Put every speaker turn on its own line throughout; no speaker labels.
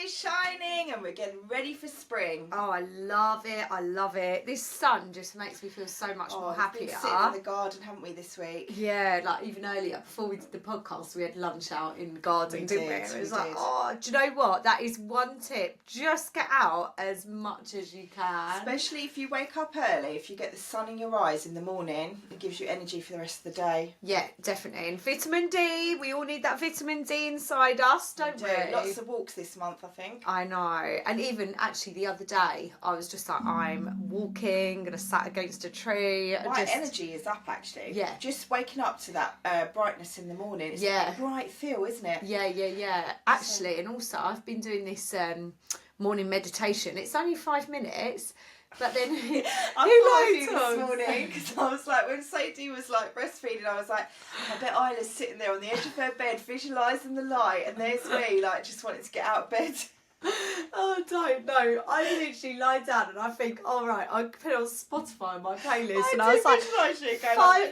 is shining and we're getting ready for spring.
Oh, I love it. I love it. This sun just makes me feel so much more happier.
We've been sitting in the garden, haven't we, this week?
Yeah, like even earlier, before we did the podcast, we had lunch out in the garden, didn't we? It was like, oh, do you know what? That is one tip. Just get out as much as you can.
Especially if you wake up early, if you get the sun in your eyes in the morning, it gives you energy for the rest of the day.
Yeah, definitely. And vitamin D, we all need that vitamin D inside us, don't we?
Lots of walks this month, I think.
I know. And even actually the other day, I was just like, I'm walking and I sat against a tree.
My energy is up, actually.
Yeah.
Just waking up to that brightness in the morning. It's a bright feel, isn't it?
Yeah. Actually, and also I've been doing this morning meditation. It's only 5 minutes. But then
I thought of you this morning because I was like, when Sadie was like breastfeeding, I was like, I bet Isla's sitting there on the edge of her bed visualising the light, and there's me like just wanting to get out of bed.
Oh, don't know. I literally lie down and I think, all right, I put it on Spotify on my playlist, and I was like, 5 minutes. I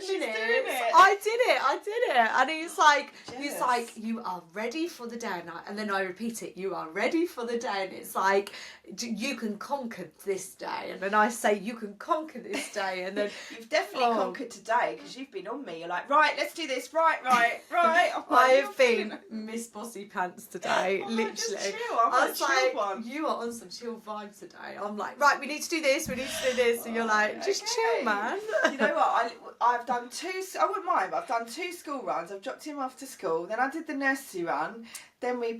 did it, and he's like, you are ready for the day, and then I repeat it, you are ready for the day, and it's like, you can conquer this day, and then I say, you can conquer this day, and then
you've definitely conquered today because you've been on me. You're like, right, let's do this, right.
I have been Miss Bossy Pants today, literally.
Just chill. I'm a chill one.
You are on some chill vibe today. I'm like, right, we need to do this, and you're like, just chill, man.
You know what? I've done I wouldn't mind, but I've done 2 school runs. I've dropped him off to school. Then I did the nursery run. Then I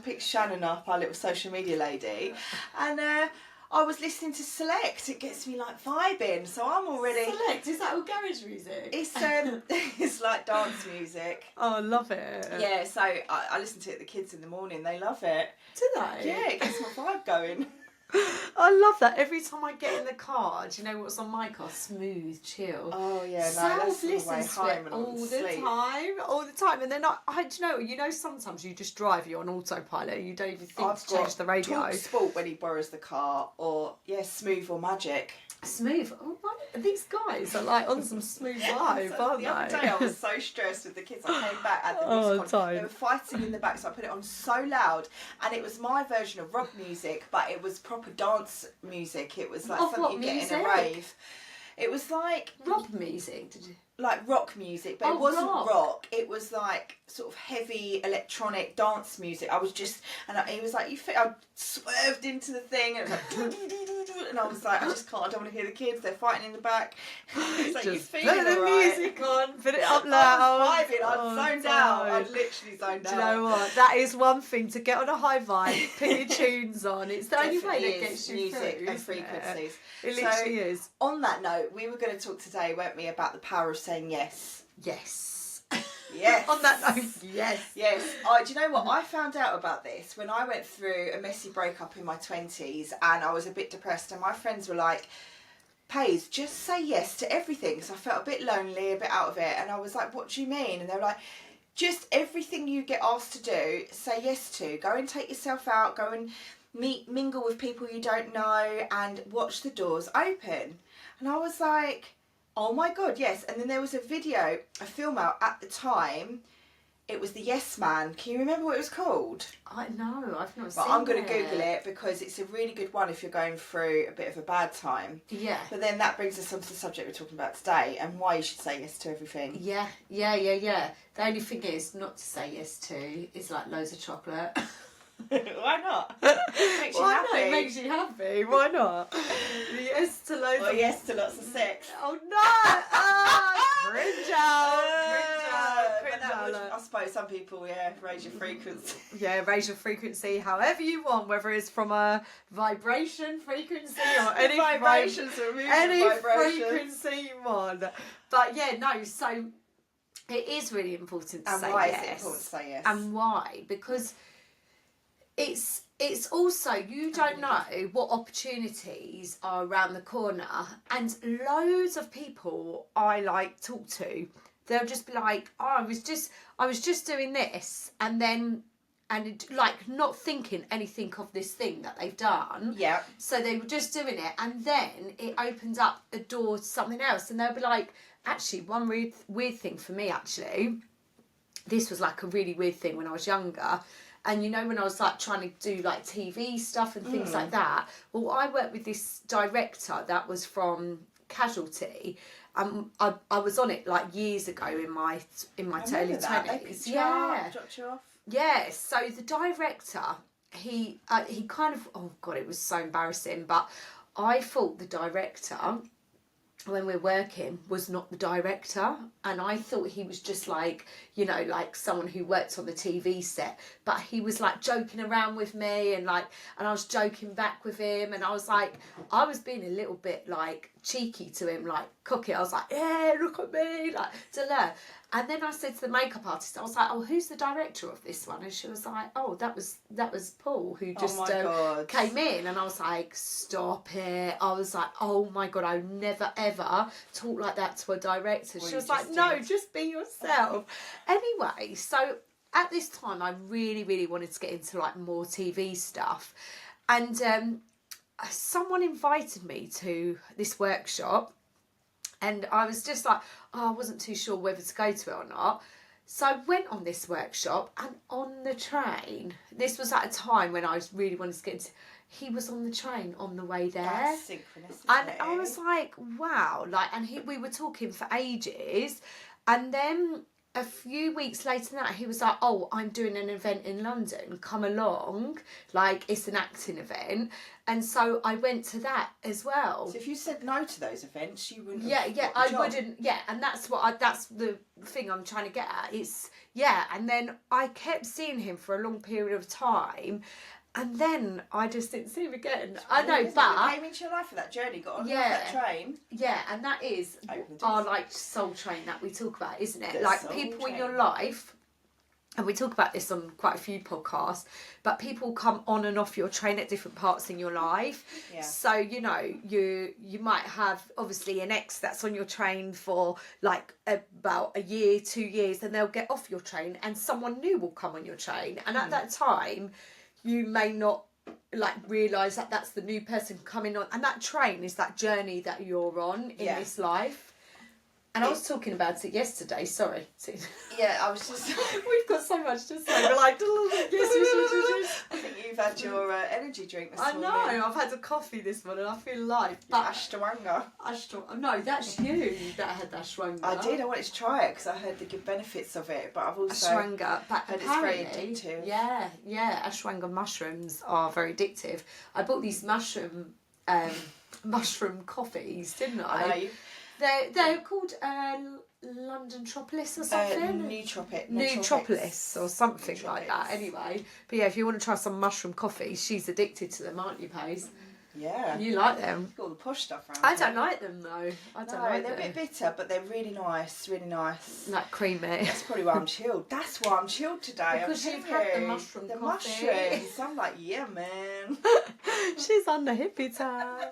picked Shannon up, our little social media lady, and I was listening to Select. It gets me like vibing, so I'm already.
Select, is that all garage music?
It's it's like dance music.
Oh, I love it.
Yeah, so I listen to it. The kids in the morning, they love it.
Do they?
Yeah, it gets my vibe going.
I love that. Every time I get in the car, do you know what's on my car? Smooth, chill.
Oh yeah,
that's the way home all the time. And then you know, sometimes you just drive, you're on autopilot, you don't even think to change the radio.
Talk Sport when he borrows the car, or Smooth or Magic.
Smooth. Oh, these guys are like on some smooth vibe, aren't they?
The other day I was so stressed with the kids. I came back at the music on. They were fighting in the back, so I put it on so loud, and it was my version of rock music, but it was proper dance music. It was like something you get in a rave. It was like
rock music. Did you?
Like rock music, but it wasn't rock. It was like sort of heavy electronic dance music. I was just, he was like, I swerved into the thing, and it was like, and I was like, I just can't. I don't want to hear the kids. They're fighting in the back. It's like,
just
you feeling
put the music on, put it up loud.
I was vibing. I'd zoned out. I'd literally zoned out.
Do you know what? That is one thing, to get on a high vibe, put your tunes on. It's the only way that gets you
music
through,
and frequencies.
It literally is.
On that note, we were going to talk today, weren't we, about the power of saying yes.
Yes.
On
that note, yes.
Do you know what? I found out about this when I went through a messy breakup in my 20s, and I was a bit depressed, and my friends were like, Paige, just say yes to everything. So I felt a bit lonely, a bit out of it, and I was like, what do you mean? And they were like, just everything you get asked to do, say yes to. Go and take yourself out, go and mingle with people you don't know, and watch the doors open. And I was like, oh my God, yes. And then there was a film out at the time. It was the Yes Man. Can you remember what it was called?
I know, I've not seen it.
But I'm going to Google it because it's a really good one if you're going through a bit of a bad time.
Yeah.
But then that brings us on to the subject we're talking about today, and why you should say yes to everything.
Yeah. The only thing is not to say yes to is like loads of chocolate.
Why not? Makes you happy.
It makes you happy. Why not? Yes to loads of...
yes to lots of sex.
Oh no! Cringe out.
I suppose some people, raise your frequency.
Yeah, raise your frequency however you want, whether it's from a vibration frequency or any
vibrations or
any frequency you want. But so it is really important to say yes.
And why is it important to say yes?
And why? Because it's also, you don't know what opportunities are around the corner, and loads of people I talk to, they'll just be like, oh, I was just doing this, and not thinking anything of this thing that they've done.
Yeah. So
they were just doing it, and then it opened up a door to something else, and they'll be like, actually, one weird thing for me, actually, this was like a really weird thing when I was younger. And you know, when I was like trying to do like TV stuff and things like that, well, I worked with this director that was from Casualty. I was on it like years ago in my early 20s. Yeah,
dropped you off.
Yeah. So the director, he kind of, oh god, it was so embarrassing. But I thought the director, when we're working, was not the director, and I thought he was just like, you know, like someone who worked on the TV set. But he was like joking around with me, and I was joking back with him, and I was being a little bit like cheeky to him, like cocky. I was like, yeah, look at me, like to learn. And then I said to the makeup artist, I was like, oh, who's the director of this one? And she was like, oh, that was Paul, who just came in. And I was like, stop it. I was like, oh my God, I would never ever talk like that to a director. She was like, no, just be yourself. Anyway, so at this time, I really, really wanted to get into like more TV stuff. And someone invited me to this workshop. And I was just like, oh, I wasn't too sure whether to go to it or not. So I went on this workshop, and on the train, this was at a time when I was really wanted to get into, he was on the train on the way there.
That's synchronicity.
And I was like, wow. We were talking for ages. And then a few weeks later than that, he was like, oh, I'm doing an event in London, come along, like it's an acting event. And so I went to that as well.
So if you said no to those events, you wouldn't
wouldn't, and that's that's the thing I'm trying to get at. And then I kept seeing him for a long period of time. And then I just didn't see him again. I know, but
he came into your life for that journey, got on that train.
Yeah, and that is our like soul train that we talk about, isn't it? Like people in your life, and we talk about this on quite a few podcasts, but people come on and off your train at different parts in your life. Yeah. So, you know, you might have obviously an ex that's on your train for like about a year, 2 years, and they'll get off your train and someone new will come on your train. And at that time, you may not like realise that that's the new person coming on, and that train is that journey that you're on in this life. And I was talking about it yesterday, sorry.
Yeah, I was just...
We've got so much to say. We're like, yes.
I think you've had your energy drink this morning.
I know, I've had a coffee this morning. I feel alive. But
Ashtanga.
No, that's you that had the Ashwanga.
I did. I wanted to try it because I heard the good benefits of it. But I've also
Ashwanga, but
heard it's very addictive.
Yeah. Ashwanga mushrooms are very addictive. I bought these mushroom coffees, didn't I?
I know.
They're called London Tropolis or something. Nootropolis or something like that. Anyway, but yeah, if you want to try some mushroom coffee, she's addicted to them, aren't you, Paige?
Yeah.
You like them?
You've got all the posh stuff around.
I don't like them though.
They're a bit bitter, but they're really nice.
Like creamy.
That's probably why I'm chilled. That's why I'm chilled today.
Because you've had the mushroom coffee.
Mushrooms. I'm like, yeah, man.
She's on the hippie time.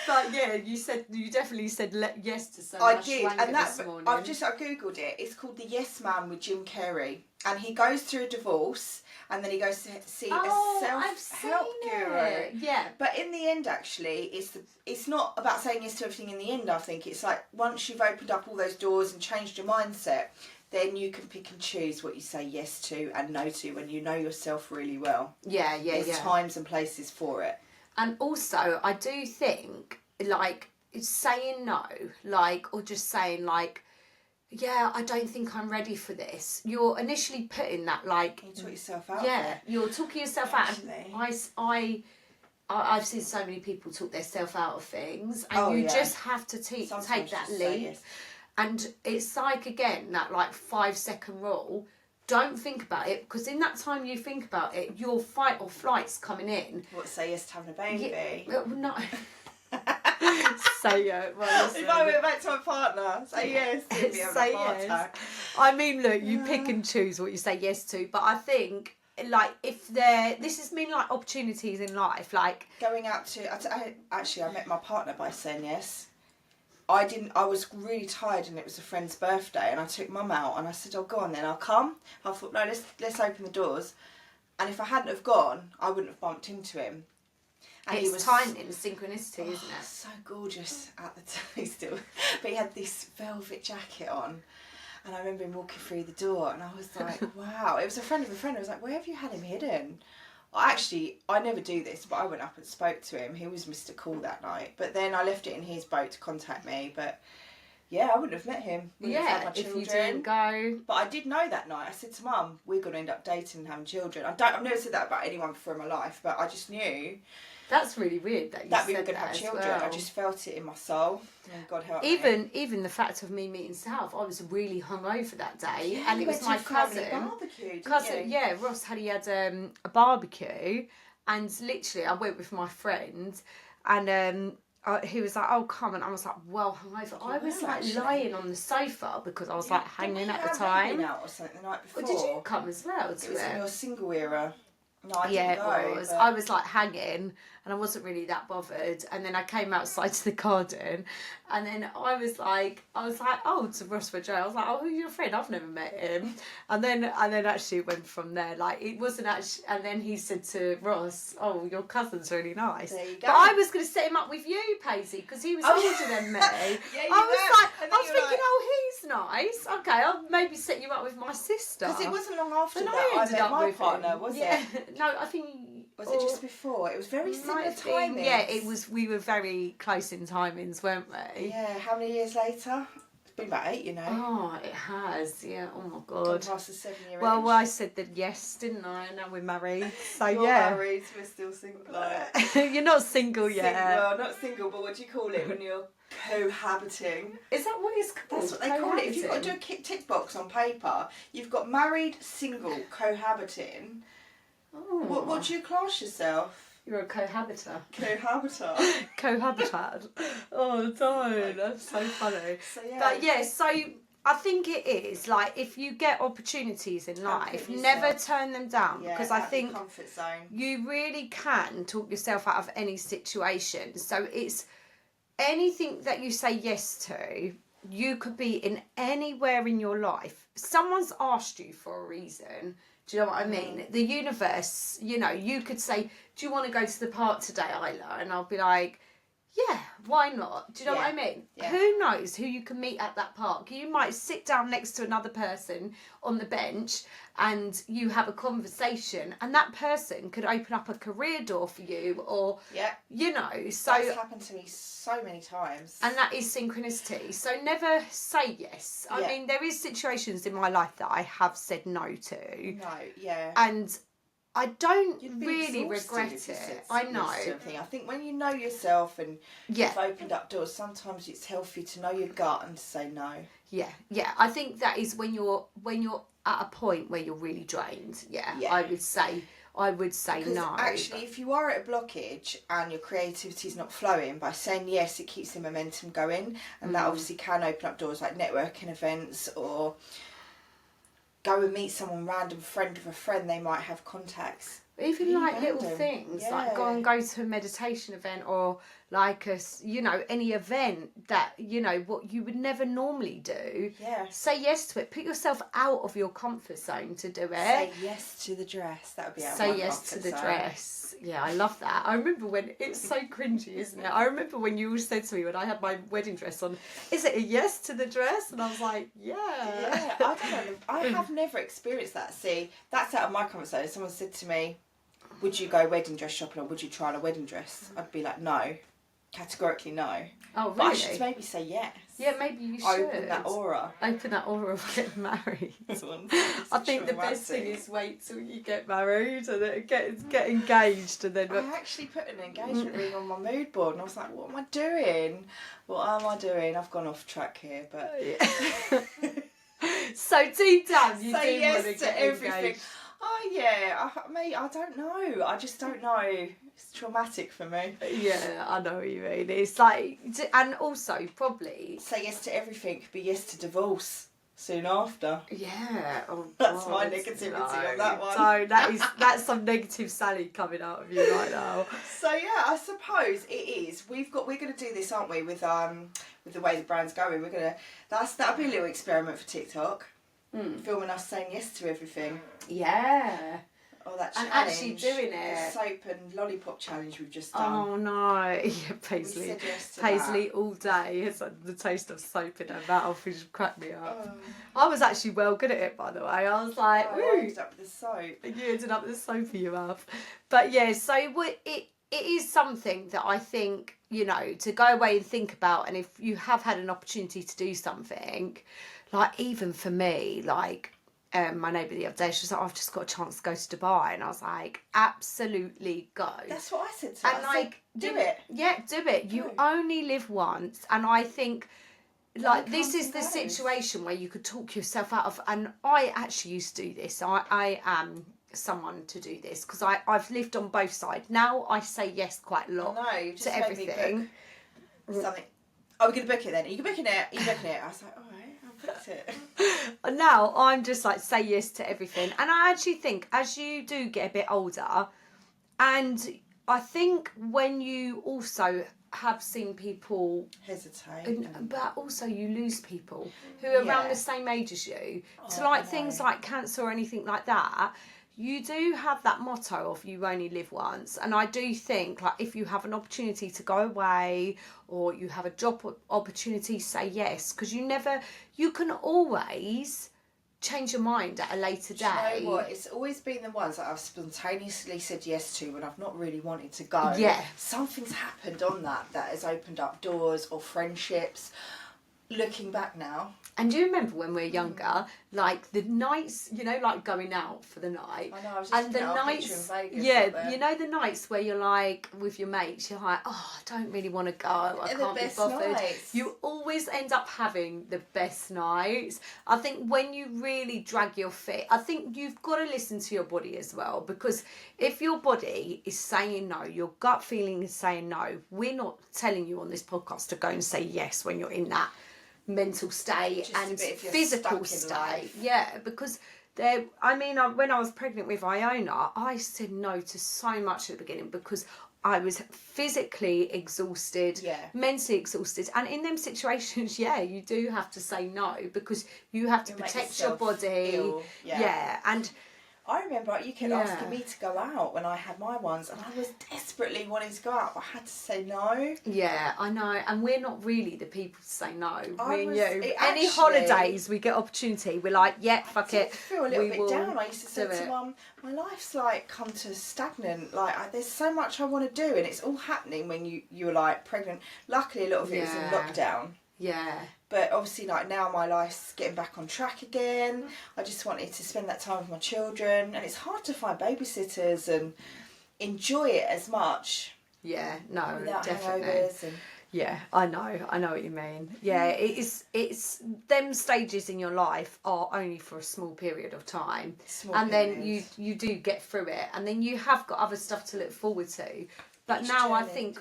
But yeah, you definitely said yes to some.
I did, and that I googled it. It's called The Yes Man with Jim Carrey, and he goes through a divorce. And then he goes to see a self-help guru.
Yeah.
But in the end, actually, it's not about saying yes to everything in the end, I think. It's like once you've opened up all those doors and changed your mindset, then you can pick and choose what you say yes to and no to when you know yourself really well.
Yeah.
There's times and places for it.
And also, I do think, like, saying no, like, or just saying, like, yeah, I don't think I'm ready for this. You're initially putting that like...
You talk yourself out.
Yeah, you're talking yourself out. And I've seen so many people talk themselves out of things, and you just have to take that leap. Yes. And it's like, again, that like 5-second rule. Don't think about it, because in that time you think about it, your fight or flight's coming in.
What, say yes to having a baby?
Yeah, no. Say well,
if I went back to my partner, say yes.
Say yes. I mean, look, you pick and choose what you say yes to, but I think like if this has been like opportunities in life, like
going out to. I met my partner by saying yes. I was really tired, and it was a friend's birthday, and I took Mum out, and I said, "Oh, go on then, I'll come." I thought, no, let's open the doors, and if I hadn't have gone, I wouldn't have bumped into him.
And it's timing, synchronicity, isn't it?
So gorgeous at the time still. But he had this velvet jacket on. And I remember him walking through the door, and I was like, wow. It was a friend of a friend. I was like, where have you had him hidden? I never do this, but I went up and spoke to him. He was Mr. Cool that night. But then I left it in his boat to contact me. But yeah, I wouldn't have met him. Wouldn't have had my children.
If you didn't go.
But I did know that night. I said to Mum, we're going to end up dating and having children. I've never said that about anyone before in my life, but I just knew.
That's really weird that you said
we were going to have children. Well. I just felt it in my soul. And God help me. Even
the fact of me meeting South, I was really hungover that day,
yeah,
and it was my cousin.
Barbecue,
Ross had a barbecue, and literally I went with my friend, and he was like, "Oh, come," and I was like, well hungover. I was like lying on the sofa because I was like hanging at the time.
Out or something the night before.
Well, did you come as well?
It was in your single era. No, I
didn't
go,
it was. But I was like hanging, and I wasn't really that bothered. And then I came outside to the garden, and then I was like, oh, to Ross for Joe. I was like, oh, who's your friend? I've never met him. And then actually it went from there. Like it wasn't actually. And then he said to Ross, oh, your cousin's really nice.
There you go.
But I was going to set him up with you, Paisley, because he was older than me.
Yeah,
I was thinking, oh, he's nice. Okay, I'll maybe set you up with my sister.
Because it wasn't long after that I met my partner, was it?
No, I think.
Was it just before? It was very similar timing.
Yeah, it was. We were very close in timings, weren't we?
Yeah. How many years later? It's been about 8, you know.
Oh, it has. Yeah. Oh my God.
Past the 7-year.
Well, I said that yes, didn't I? And now we're married. So
You're married. We're still single.
You're not single yet.
Well, not single, but what do you call it when you're cohabiting?
Is that what it's called?
That's what they call it. If you've got to do a tick box on paper, you've got married, single, cohabiting.
Oh.
What do you class yourself?
You're a cohabiter.
Cohabitat.
Oh, don't. That's so funny.
So, yeah.
But yeah, so I think it is like if you get opportunities in life, never turn them down, because I think
comfort zone.
You really can talk yourself out of any situation. So it's anything that you say yes to. You could be in anywhere in your life. Someone's asked you for a reason. Do you know what I mean? The universe, you know, you could say, do you want to go to the park today, Isla? And I'll be like, yeah, why not? Do you know what I mean?
Yeah.
Who knows who you can meet at that park? You might sit down next to another person on the bench and you have a conversation, and that person could open up a career door for you, or, you know. So
that's happened to me so many times.
And that is synchronicity. So never say yes. I mean, there is situations in my life that I have said no to.
No, yeah.
And I don't really regret it. I know.
I think when you know yourself and you've opened up doors, sometimes it's healthy to know your gut and to say no. Yeah.
I think that is when you're at a point where you're really drained. I would say
because
no.
Actually, if you are at a blockage and your creativity's not flowing, by saying yes, it keeps the momentum going, and that obviously can open up doors like networking events, or go and meet someone random, friend of a friend. They might have contacts.
Even like little things, like go to a meditation event, or like any event that, you know, what you would never normally do.
Yeah.
Say yes to it. Put yourself out of your comfort zone to do it.
Say yes to the dress. That would be out of my comfort zone. Say yes to the
dress. Yeah, I love that. I remember when, it's so cringy, isn't it? I remember when you all said to me when I had my wedding dress on, is it a yes to the dress? And I was like, yeah.
Yeah, I don't know. I have never experienced that. See, that's out of my comfort zone. Someone said to me, would you go wedding dress shopping, or would you try on a wedding dress? I'd be like, no. Categorically no.
Oh, really?
But I should maybe say yes.
Yeah, maybe you should.
Open that aura
of getting married. I think the best thing is wait till you get married and then get engaged, and then.
I actually put an engagement ring on my mood board, and I was like, what am I doing? What am I doing? I've gone off track here, but.
So deep down, you
say
do
yes
want to
to
get
everything.
Engaged.
Oh yeah, I don't know. I just don't know. It's traumatic for me.
Yeah, I know what you mean. It's like, and also probably
say yes to everything, but yes to divorce soon after.
Yeah,
that's my negativity on that one.
So that's some negative Sally coming out of you right now.
So yeah, I suppose it is. We're going to do this, aren't we? With the way the brand's going, that'll be a little experiment for TikTok. Filming us saying yes to everything.
Yeah.
Oh, that
and
challenge.
actually doing
The
it.
soap and lollipop challenge we've just done.
Oh no, yeah, Paisley.
We said yes to
Paisley
that.
all day has the taste of soap in her mouth, which cracked me up.
Oh.
I was actually well good at it, by the way. I was like,
I ended up with the soap.
You ended up with the soap in your mouth. But yeah, so it is something that I think, you know, to go away and think about. And if you have had an opportunity to do something, like even for me, like my neighbour the other day, she was like, I've just got a chance to go to Dubai. And I was like, absolutely go.
That's what I said to her.
And
I said, do it.
Yeah, do it. You only live once. And I think, like, this is the
goes.
situation where you could talk yourself out of, and I actually used to do this. I am someone to do this because I've lived on both sides. Now I say yes quite a lot to everything.
Something. Are we going to book it then? Are you booking it? Are you booking it? I was like, all right, I'll book it.
And now I'm just like, say yes to everything. And I actually think as you do get a bit older, and I think when you also have seen people
hesitate,
but also you lose people who are around the same age as you to like things like cancer or anything like that. You do have that motto of you only live once, and I do think like if you have an opportunity to go away or you have a job opportunity, say yes, because you can always change your mind at a later day.
Do you know what? It's always been the ones that I've spontaneously said yes to when I've not really wanted to go.
Yeah.
Something's happened on that has opened up doors or friendships. Looking back now.
And do you remember when we were younger, like the nights, you know, like going out for the night?
I know, I was just
and the nights, you know, the nights where you're like with your mates, you're like, oh, I don't really want to go, I can't be bothered.
Nights.
You always end up having the best nights. I think when you really drag your feet, I think you've got to listen to your body as well, because if your body is saying no, your gut feeling is saying no, we're not telling you on this podcast to go and say yes when you're in that mental state
just
and physical state. Yeah, because when I was pregnant with Iona, I said no to so much at the beginning because I was physically exhausted, mentally exhausted, and in them situations, you do have to say no because you have to protect your body. And
I remember you kept asking me to go out when I had my ones, and I was desperately wanting to go out, but I had to say no.
Yeah, I know, and we're not really the people to say no. Me and you. Any holidays we get opportunity, we're like, fuck it.
I feel a little bit down. I used to say to Mum, my life's like come to stagnant. Like there's so much I want to do, and it's all happening when you're like pregnant. Luckily, a lot of it was in lockdown.
Yeah.
But obviously, like now my life's getting back on track again. I just wanted to spend that time with my children, and it's hard to find babysitters and enjoy it as much.
Yeah, no,
without
definitely.
hangovers and...
Yeah, I know what you mean. Yeah, it's them stages in your life are only for a small period of time, then you do get through it, and then you have got other stuff to look forward to. But now I think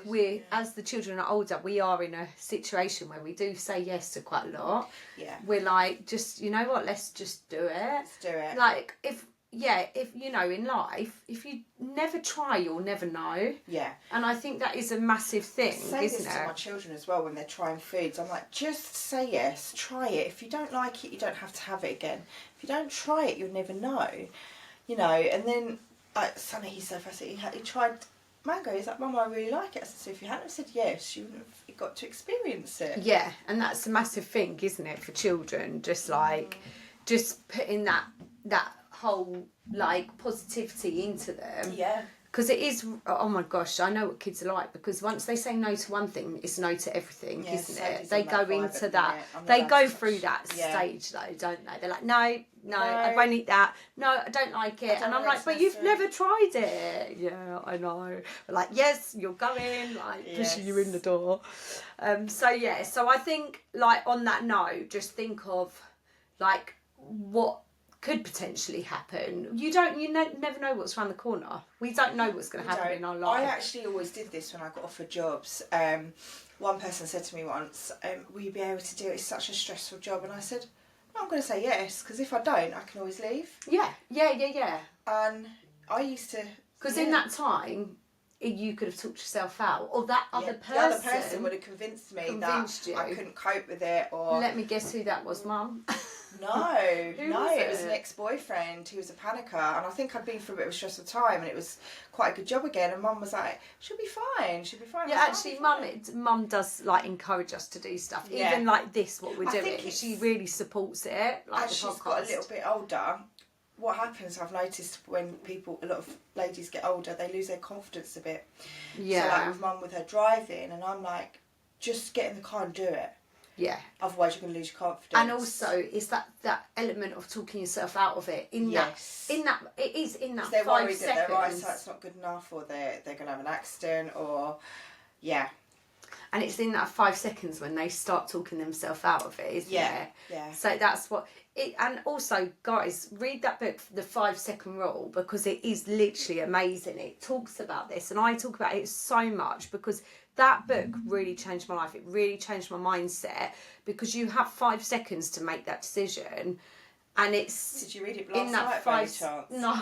as the children are older, we are in a situation where we do say yes to quite a lot.
Yeah.
We're like, just, you know what, let's just do it.
Let's do it.
Like, if you know, in life, if you never try, you'll never know. Yeah. And I think that is a massive thing, isn't it?
I say this to my children as well when they're trying foods. I'm like, just say yes, try it. If you don't like it, you don't have to have it again. If you don't try it, you'll never know. You know, and then, like, Sonny, he's so fascinating. He tried... mango. He's like, Mum, I really like it. I said, so if you hadn't said yes, you wouldn't have got to experience it.
Yeah, and that's a massive thing, isn't it, for children? Just like, just putting that whole like positivity into them.
Yeah.
Because it is, oh my gosh, I know what kids are like, because once they say no to one thing, it's no to everything, isn't it? They go into that, they go through that stage though, don't they? They're like, no, I won't eat that. No, I don't like it. And I'm like, but you've never tried it. Yeah, I know. But like, yes, you're going, like pushing you in the door. So I think like on that note, just think of like what could potentially happen. You never know what's around the corner. We don't know what's going to happen in our life.
I actually always did this when I got offered jobs. One person said to me once, will you be able to do it? It's such a stressful job. And I said, well, I'm going to say yes, because if I don't, I can always leave.
Yeah.
And I used to...
Because in that time, you could have talked yourself out, or that other person...
The other person would have convinced me that I couldn't cope with it, or...
Let me guess who that was, Mum.
No, no, it was an ex-boyfriend who was a panicker, and I think I'd been through a bit of a stressful time, and it was quite a good job again. And Mum was like, "She'll be fine. She'll be fine."
Yeah, actually, Mum does like encourage us to do stuff, even like this. What we're doing, she really supports it. Like
as she's got a little bit older, what happens? I've noticed when a lot of ladies get older, they lose their confidence a bit. Yeah. So like with Mum with her driving, and I'm like, just get in the car and do it.
Yeah.
Otherwise, you're going to lose your confidence.
And also, it's that element of talking yourself out of it. In that, it is in that 5 seconds. They're worried that their eyesight's
not good enough, or they're going to have an accident, or
And it's in that 5 seconds when they start talking themselves out of it, isn't it?
Yeah.
So that's what and also, guys, read that book, The 5 Second Rule, because it is literally amazing. It talks about this, and I talk about it so much because that book really changed my life. It really changed my mindset, because you have 5 seconds to make that decision. And it's...
Did you read it last night by any chance?
No,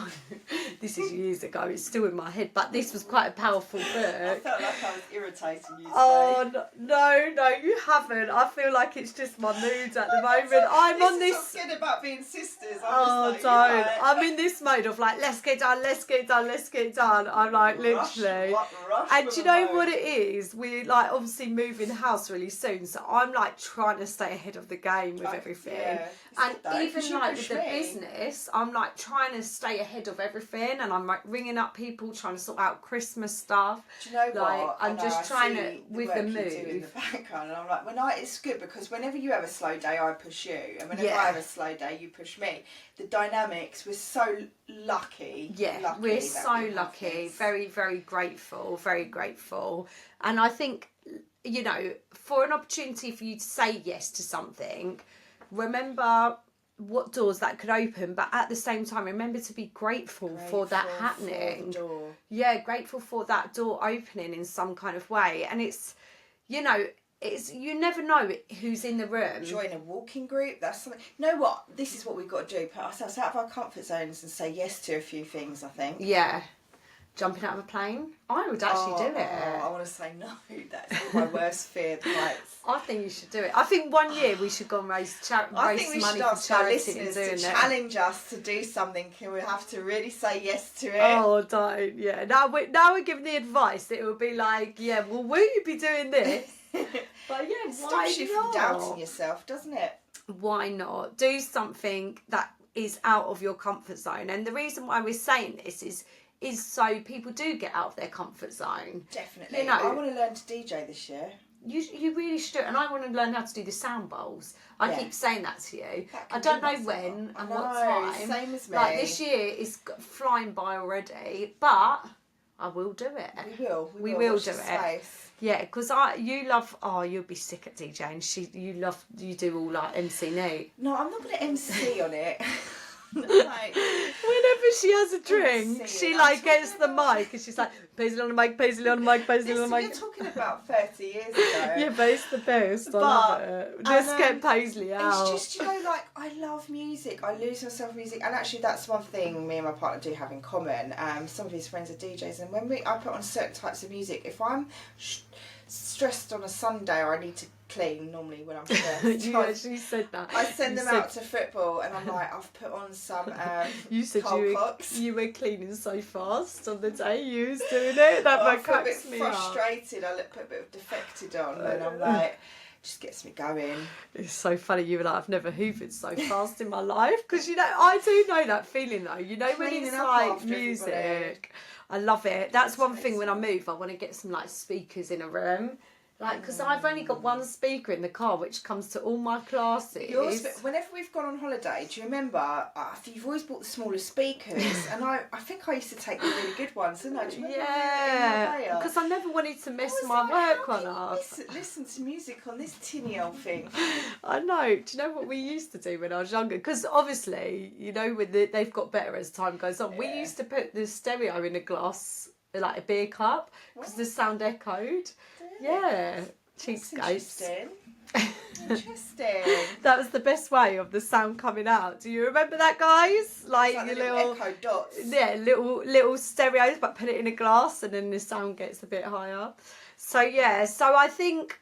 this is years ago. It's still in my head. But this was quite a powerful book.
I felt like I was irritating you today.
Oh, no, you haven't. I feel like it's just my mood at the moment. I'm on this...
This is what's good about being sisters.
Don't. I'm in this mode of like, let's get done, let's get done, let's get done. I'm like, literally.
Rush
and do you know what it is? We're like obviously moving house really soon. So I'm like trying to stay ahead of the game with everything. Yeah, and even like with the business, I'm like trying to stay ahead of everything, and I'm like ringing up people trying to sort out Christmas stuff.
Do you know
like,
what?
I'm just trying to with the move.
In the background, and I'm like, it's good because whenever you have a slow day, I push you, and whenever I have a slow day, you push me. The dynamics, we're so lucky.
Yeah, we're so lucky. Very, very grateful. Very grateful. And I think, you know, for an opportunity for you to say yes to something, remember what doors that could open, but at the same time remember to be grateful for that happening.
For the door.
Yeah, grateful for that door opening in some kind of way. And it's, you know, it's, you never know who's in the room.
Join a walking group, that's something. You know what, this is what we've got to do, put ourselves out of our comfort zones and say yes to a few things, I think.
Yeah. Jumping out of a plane? I would actually do it.
I want to say no. That's my worst fear, the heights.
I think you should do it. I think one year we should go and raise money for charity and doing it.
Challenge us to do something, and we have to really say yes to it.
Oh, don't. Yeah. Now we're giving the advice. It would be like, yeah, well, will you be doing this? But yeah,
it stops you from doubting yourself, doesn't it?
Why not? Do something that is out of your comfort zone. And the reason why we're saying this is so people do get out of their comfort zone.
Definitely. You know, I want to learn to DJ this year.
You really should. And I want to learn how to do the sound bowls. I keep saying that to you. I don't know when and what time.
Same as me.
Like this year is flying by already, but I will do it.
We will
do it. Yeah, because you love. Oh, you'll be sick at DJing. You do all like MC Nate.
No, I'm not going to MC on it.
Like, whenever she has a drink, she like gets the mic and she's like, Paisley on the mic, Paisley on the mic, Paisley on the mic.
You're talking about 30 years ago.
Yeah, but it's the best. I love it. Just get Paisley out.
It's just, you know, like, I love music. I lose myself in music. And actually, that's one thing me and my partner do have in common. Some of his friends are DJs, and when I put on certain types of music, if I'm stressed on a Sunday or I need to clean, normally when I'm stressed.
You actually said that.
I send them out to football, and I'm like, I've put on some
you said
Cocks.
You were cleaning so fast on the day you was doing it. That cracks me up.
Frustrated. I put a bit of Defected on, and I'm like, just gets me going.
It's so funny. You were like, I've never hoovered so fast in my life, because you know I do know that feeling though. You know when it's like music. Everybody. I love it. That's one thing when I move. I want to get some like speakers in a room. Like, because I've only got one speaker in the car, which comes to all my classes.
Whenever we've gone on holiday, do you remember, you've always bought the smaller speakers, and I think I used to take the really good ones, didn't I? Do you remember?
Yeah, because I never wanted to mess my work one up.
Listen to music on this tinny old thing.
I know. Do you know what we used to do when I was younger? Because obviously, you know, they've got better as time goes on. Yeah. We used to put the stereo in a glass, like a beer cup, because the sound echoed. Yeah, cheapskates.
Interesting.
That was the best way of the sound coming out. Do you remember that, guys? Like
the little echo dots.
Yeah, little stereos, but put it in a glass, and then the sound gets a bit higher. So yeah, so I think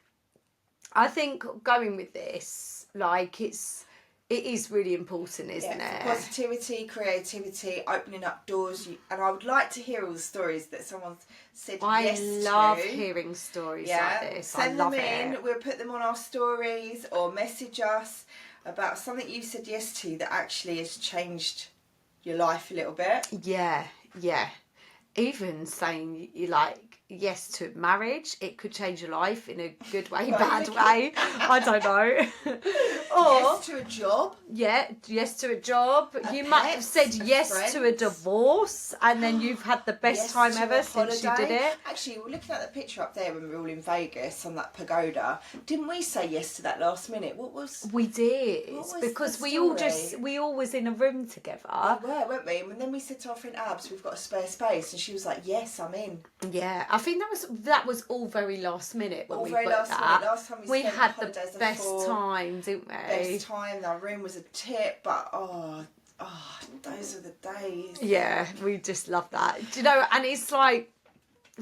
going with this, like it's It is really important, isn't it?
Positivity, creativity, opening up doors. And I would like to hear all the stories that someone's said yes to.
I love hearing stories like this.
Send them in. We'll put them on our stories or message us about something you said yes to that actually has changed your life a little bit.
Yeah. Even saying you like yes to marriage, it could change your life in a good way, bad way. I don't know. Or
yes to a job.
Yeah, yes to a job. You might have said yes to a divorce, and then you've had the best time ever since you did it.
Actually, we're looking at the picture up there when we were all in Vegas on that pagoda. Didn't we say yes to that last minute?
We did, because we all was in a room together.
We were, weren't we? And then we said to our friend Abs, we've got a spare space, and she was like, "Yes, I'm in."
Yeah, I think that was all very last minute when
all
we
very
booked
last
that.
Minute. Last time
we had the best time, didn't we?
Best time. Our room was a tip, but those are the days.
Yeah, we just love that. Do you know? And it's like,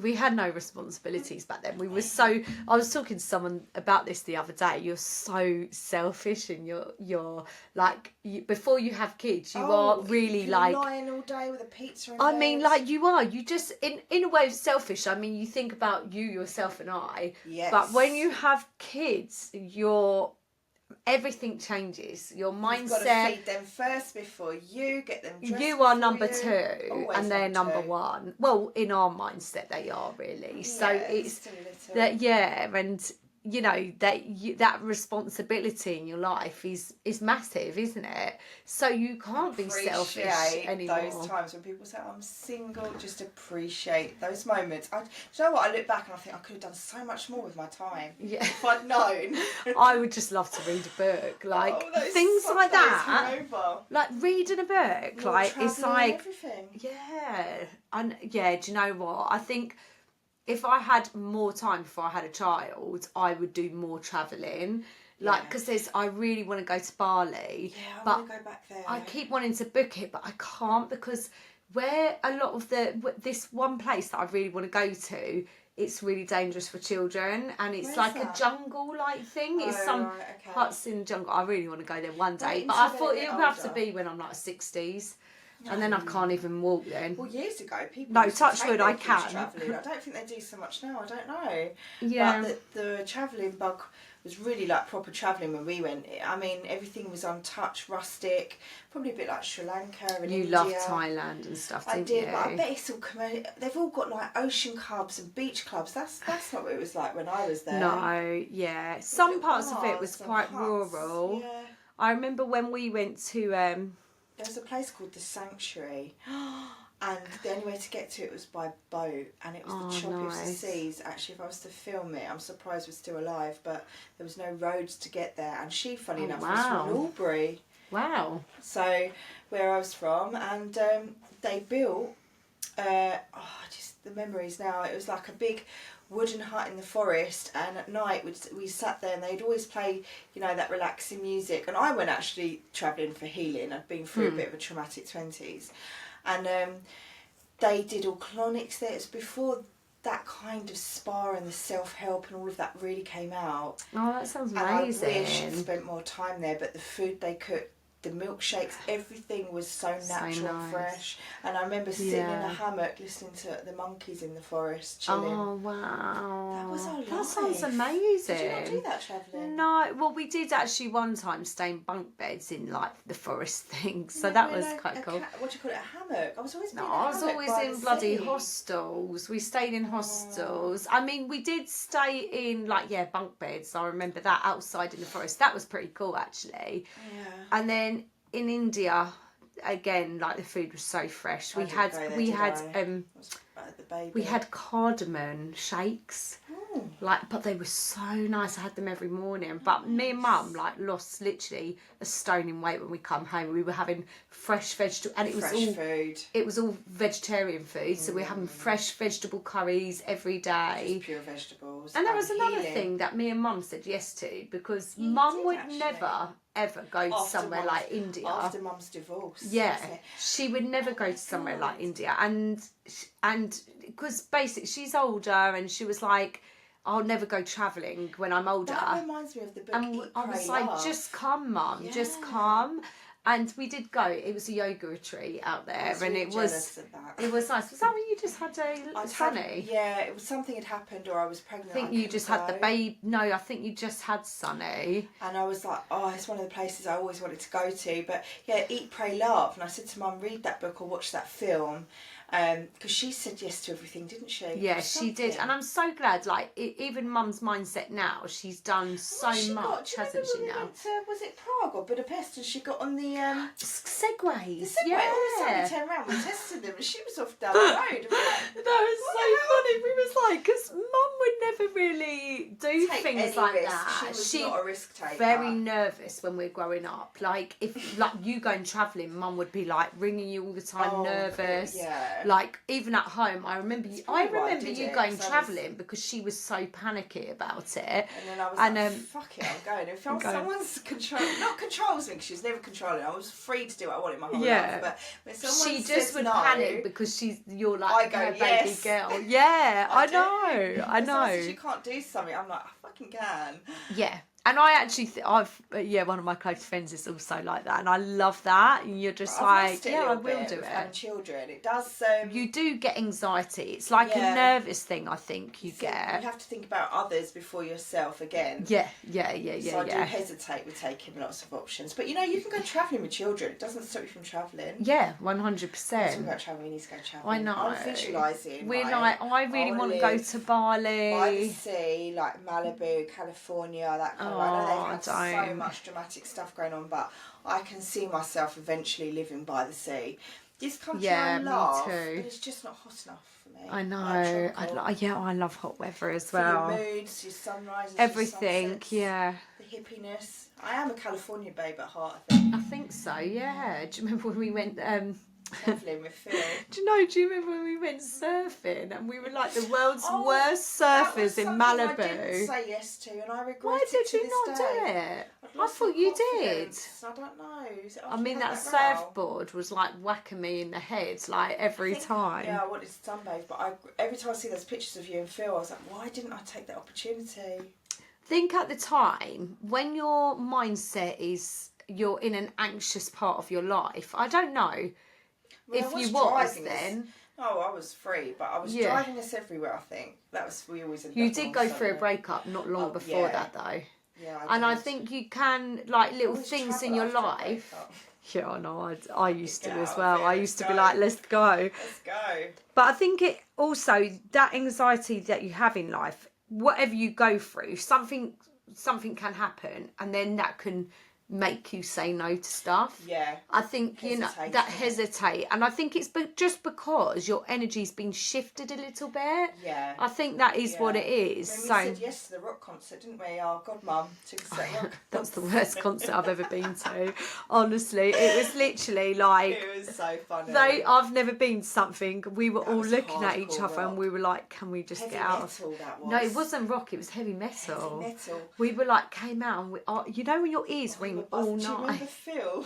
we had no responsibilities back then. I was talking to someone about this the other day. You're so selfish, and you're like, before you have kids, you are really like
lying all day with a pizza.
I mean, like, you are. You just in a way selfish. I mean, you think about you, yourself, and I.
Yes.
But when you have kids, everything changes. Your mindset.
You've got to feed them first before you get them dressed.
You are number two,
always
and they're number one. Well, in our mindset, they are really. So it's that, and you know that responsibility in your life is massive, isn't it? So you can't be selfish anymore.
Those times when people say I'm single, just appreciate those moments. Do you know what? I look back and I think I could have done so much more with my time.
Yeah,
if I'd known.
I would just love to read a book, like things like that. Like reading a book,
more
like it's like
everything.
Yeah, and yeah. Do you know what? I think if I had more time before I had a child, I would do more travelling. Like, because I really want to go to Bali.
Yeah, I want to go back there.
I keep wanting to book it, but I can't, because where a lot of this one place that I really want to go to, it's really dangerous for children, and it's a jungle-like thing. It's huts in the jungle. I really want to go there one day, but I thought it would have to be when I'm like 60s. And then I can't even walk then.
Well, years ago, people.
No, touch wood, I can.
Travelling. I don't think they do so much now. I don't know.
Yeah.
But the travelling bug was really like proper travelling when we went. I mean, everything was untouched, rustic. Probably a bit like Sri Lanka and India.
You love Thailand and stuff, didn't you?
But I bet it's all commercial. They've all got like ocean clubs and beach clubs. That's not what it was like when I was there.
No, yeah. Some parts of it was quite rural. Yeah. I remember when we went to.
There was a place called the Sanctuary, and the only way to get to it was by boat, and it was the choppiest of seas. Actually, if I was to film it, I'm surprised we're still alive, but there was no roads to get there. And she, funny enough, was from Albury.
Wow.
So, where I was from, and they built, just the memories now, it was like a big wooden hut in the forest, and at night we sat there and they'd always play, that relaxing music. And I went actually travelling for healing. I'd been through a bit of a traumatic 20s, and they did all colonics there. It was before that kind of spa and the self-help and all of that really came out.
Oh, that sounds amazing.
And I wish I'd spent more time there, but the food they cooked, the milkshakes, everything was so natural and fresh. And I remember sitting in a hammock listening to the monkeys in the forest, chilling.
Oh, wow.
That was our life.
That sounds amazing.
Did you not do that travelling?
No, well, we did actually one time stay in bunk beds in like the forest thing, so that was quite cool.
What do you call it, a hammock? I was always
in bloody hostels. We stayed in hostels. I mean, we did stay in bunk beds. I remember that, outside in the forest. That was pretty cool, actually.
Yeah.
And then in India, again, the food was so fresh. We had cardamom shakes. But they were so nice. I had them every morning. But me and Mum lost literally a stone in weight when we come home. We were having fresh vegetable, and it was all vegetarian food. So we were having fresh vegetable curries every day.
Just pure vegetables.
And there was another thing that me and Mum said yes to, because Mum would never ever go to somewhere like India.
After Mum's divorce.
Yeah, she would never go to somewhere like India, and because basically she's older, and she was like, I'll never go travelling when I'm older.
That reminds me of the book
And
Eat,
I
Pray,
was like,
Love.
just come, Mum, just
Yeah.
come. And we did go. It was a yoga retreat out there,
I was
and
really
it was
jealous of that.
it was nice. Was that when you just had a Sunny?
Yeah, it was something had happened, or I was pregnant.
I think you just had the babe. No, I think you just had Sunny.
And I was like, oh, it's one of the places I always wanted to go to. But yeah, Eat, Pray, Love. And I said to Mum, read that book or watch that film. Because she said yes to everything, didn't she?
Yeah, she did. And I'm so glad, like, even Mum's mindset now, she's done so much, hasn't she, now?
Went to, was it Prague or Budapest, and she got on the...
Segways.
The Segway.
Yeah.
All of a sudden we turned around, we tested them, and she was off down the road.
That was so funny. We was like, because Mum would never really do things like
risk.
that.
She was not a risk taker.
Very nervous when we were growing up. Like, if like you going travelling, Mum would be like ringing you all the time, nervous.
Yeah.
Like, even at home, I remember you going
so
travelling because she was so panicky about it.
And then I was like, fuck it, I'm going. If someone's not controls me, because she was never controlling, I was free to do what I wanted my whole life. But when someone
she just would panic because you're like
I go,
her
yes.
baby girl. Yeah, I know.
Someone says you can't do something, I'm like, I fucking can.
Yeah. And I actually, one of my close friends is also like that, and I love that. And you're just like, yeah, I will do it.
Having children, it does.
You do get anxiety. It's like a nervous thing. I think you get.
You have to think about others before yourself again.
Yeah.
So I do hesitate with taking lots of options, but you can go travelling with children. It doesn't stop you from travelling.
Yeah, 100%.
Talking about travelling, we need to go travelling.
I know.
I'm visualising.
We're like, I really want to go to Bali.
By the sea, like Malibu, California, that kind of. I know they've had so much dramatic stuff going on, but I can see myself eventually living by the sea. This country I love, but it's just not hot enough for me.
I know. I love hot weather as well.
For your moods, your sunrises,
everything.
Your sunsets,
yeah.
The hippiness. I am a California babe at heart, I think.
I think so. Yeah. Do you remember when we went?
Travelling with Phil.
Do you remember when we went surfing and we were like the world's worst surfers in Malibu?
I didn't say yes to, and I regret it.
Why did you not do it? I thought you did.
I don't know.
I mean, that surfboard was like whacking me in the head like every time.
Yeah, I wanted to sunbathe, but every time I see those pictures of you and Phil, I was like, why didn't I take that opportunity?
Think at the time when your mindset is you're in an anxious part of your life. I don't know. If you was then.
Oh, I was free, but I was driving us everywhere, I think. We always ended up.
You did go through a breakup not long before that, though.
Yeah,
I think you can, like, little things in your life. Yeah, I know. I used to as well. I used to be like, let's go.
Let's go.
But I think it also, that anxiety that you have in life, whatever you go through, something can happen, and then that can make you say no to stuff.
Yeah.
I think, hesitate. And I think it's just because your energy's been shifted a little bit.
Yeah.
I think that is what it is.
We said yes to the rock concert, didn't we? Oh, God, Mum. Took us to that rock
That's the worst concert I've ever been to. Honestly, it was literally like...
It was so funny.
I've never been to something. We were all looking at each other and we were like, can we just get out of...
Heavy metal, that was.
No, it wasn't rock, it was heavy metal.
Heavy metal.
We were like, came out and when your ears ring all night.
Do you remember Phil?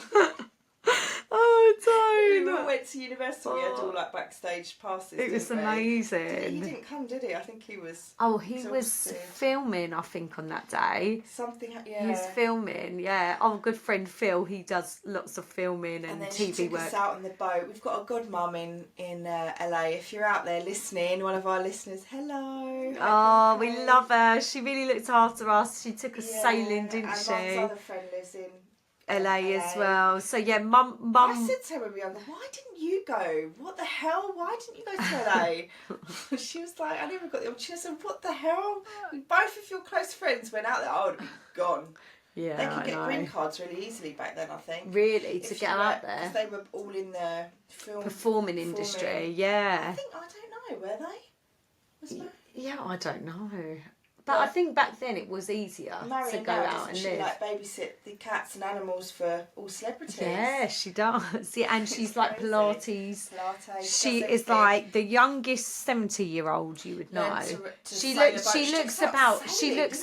Oh, don't.
We all went to university. We had all like backstage passes.
It was amazing.
He didn't come, did he? I think he was.
Oh, he was filming. I think on that day.
Something. Yeah.
He was filming. Yeah. Oh, good friend Phil. He does lots of filming and
then
TV
she took
work.
us out on the boat. We've got a godmum in LA. If you're out there listening, one of our listeners, hello.
Oh, we love her. She really looked after us. She took us sailing, didn't she?
And Mum's other friend lives in
LA as well. So yeah, mum.
I said to her when we were younger, why didn't you go? What the hell? Why didn't you go to LA? She was like, I never got the opportunity. I said, what the hell? Both of your close friends went out there. I would have been gone.
Yeah,
they could get green cards really easily back then, I think.
Really, to get out there?
Because they were all in the
performing industry. Yeah.
I don't know, were they?
Yeah, I don't know. But I think back then it was easier to go out and live.
Like babysit the cats and animals for all celebrities.
Yeah, she does. Yeah, and she's like Pilates. She
does
is like the youngest 70-year-old you would know. She looks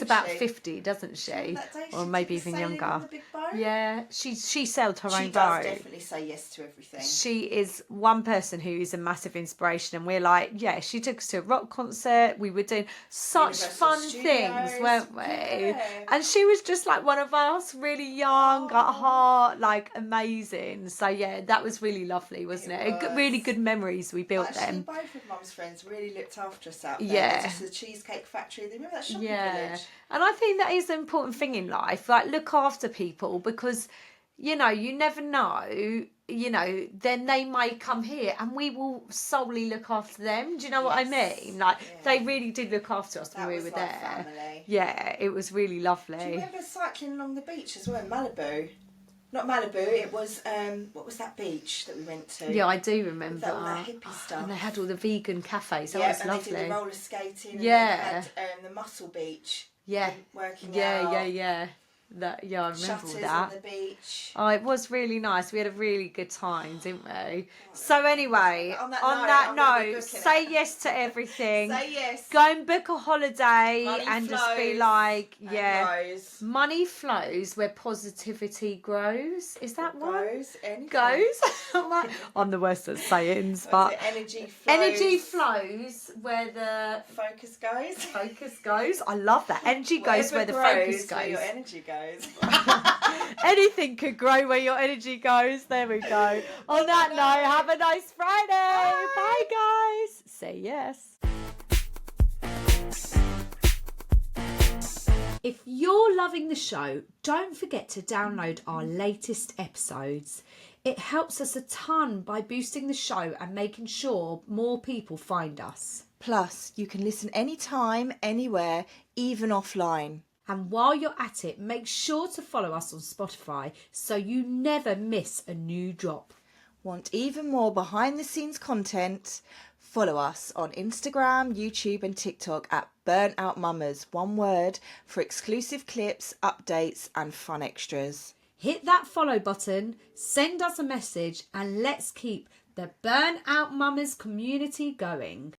about 50, doesn't she? Or maybe even younger. Yeah, she sailed her own boat.
She does definitely say yes to everything.
She is one person who is a massive inspiration, and we're like, yeah, she took us to a rock concert. We were doing such fun things, weren't we? Yeah. And she was just like one of us, really young at heart, like amazing. So yeah, that was really lovely, wasn't it? Really good memories we built then.
Both of Mum's friends really looked after us out there. Yeah. Just the Cheesecake Factory. Remember that shopping village?
And I think that is an important thing in life. Like, look after people, because, you know, you never know, you know, then they may come here and we will solely look after them. Do you know what I mean? Like, they really did look after us when we were there.
Family.
Yeah, it was really lovely.
Do you remember cycling along the beach as well in Malibu? Not Malibu, it was, what was that beach that we went to?
Yeah, I do remember.
All that hippie stuff.
And they had all the vegan cafes. That was lovely.
Yeah, and they did the roller skating. And they had the Muscle Beach.
Yeah.
Working out.
Yeah. I remember
Shutters
all that.
on the beach.
Oh, it was really nice. We had a really good time, didn't we? So anyway, on that note, say yes to everything.
Say yes.
Go and book a holiday
Money
just be like, money flows where positivity grows. Is that one? Goes. I'm the worst at sayings, but energy flows where the
focus goes.
Focus goes. I love that. Energy goes where the focus goes.
Where your energy goes.
Anything could grow where your energy goes. There we go. On that note, have a nice Friday. Bye guys. Say yes. If you're loving the show, don't forget to download our latest episodes. It helps us a ton by boosting the show and making sure more people find us.
Plus, you can listen anytime, anywhere, even offline.
And while you're at it, make sure to follow us on Spotify so you never miss a new drop.
Want even more behind the scenes content? Follow us on Instagram, YouTube and TikTok at Burnout Mamas, one word, for exclusive clips, updates and fun extras.
Hit that follow button, send us a message and let's keep the Burnout Mamas community going.